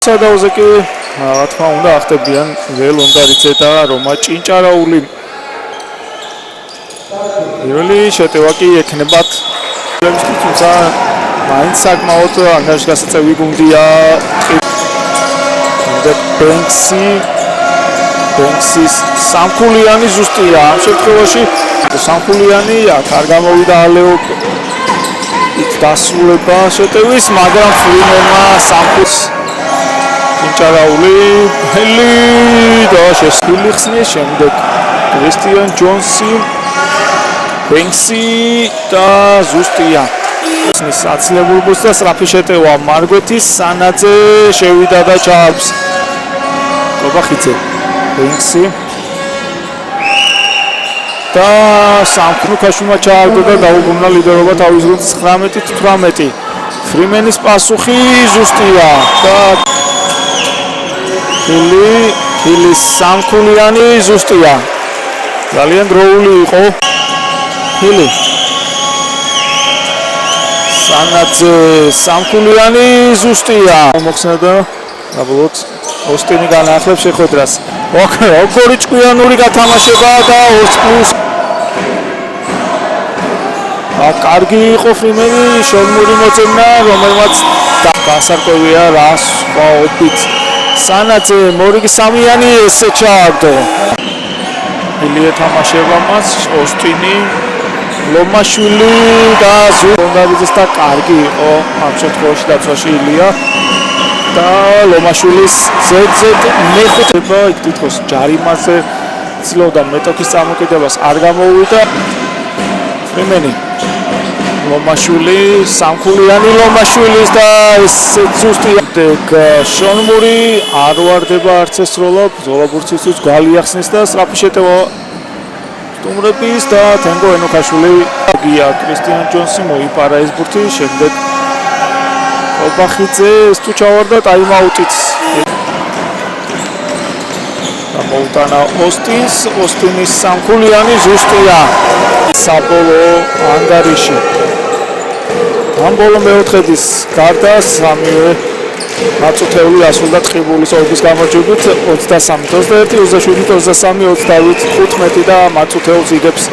სადაოზე კი რა თქმა უნდა ახტებიან ველონდარიძე და რომა ჭინჭარაული. პირველი შეტევა კი ექნებათ თუმცა მაინც საკმაოდ ანგარიშგასაწევი გუნდია. ბენქსის სამხულიანი ზუსტია ამ შემთხვევაში სამხულიანი არ გამოვიდა ალეო იქ დასრულება შეტევის, მაგრამ ფრიმენმა სამხულს ჭინჭარაული ჰელი და შესხილი ხსნის შემდეგ კრისტიან ჯონსი ბენქსი და ზუსტია ხსნის აცლებულს და სწრაფი შეტევა მარგვეთის სანაძე შევიდა და ჩააქვს კობახიძე ბენქსი და სამკრუკაშუმა ჩააგდო და დაუბრუნდა ლიდერობა თავის გუნდს 19-18. ფრიმენის პასუხი ზუსტია და ჰილის სამკულიანი ზუსტია. ძალიან დროული იყო ჰილი. სანაძე სამკულიანი ზუსტია. მოხსნა საბოლოოდ ოსტინი განახლებს შეხვედრას. ოქრორი ჭკვიანური გათამაშება და 2+. კარგი იყო ფრიმენი შორმური მოწმნა, რომელმაც გასარკვევია რა სხვა ოფით. სანაძე მორიგი სამიანი ესე ჩააგდო. ილია თამაშება მას ოსტინი ლომაშვილი და ზურონდაბიძეს და კარგი იყო ამ შემთხვევაში დაცვაში ილია. და ლომაშვილის ზედზედ მეხუთება იქ თითქოს ჯარიმაზე ცდილობდა მეტოქის წარმოკიდებას არ გამოვიდა ფრიმენი ლომაშვილი სამხულიანი ლომაშვილის და ზუსტია შონმური არ ვარდება არც ეს როლა ზოლაბურცისთვის გვალი ახსნის და სწრაფი შეტევა სტუმრების და თენგო ენოქაშვილი გია კრისტიან ჯონსი მოიპარა ეს ბურთი შემდეგ კობახიძე თუ ჩავარდა ტაიმაუტიც მოუტანა ოსტინის სამხულიანი ზუსტია საბოლოო ანგარიში ამ ბოლო მეოთხედის გარდა სამივე მაწუთეული ასრულდა ტყიბულის ოლქის გამარჯვებით 23-21, 27-23, 28-15 და მაწუთეულს იგებს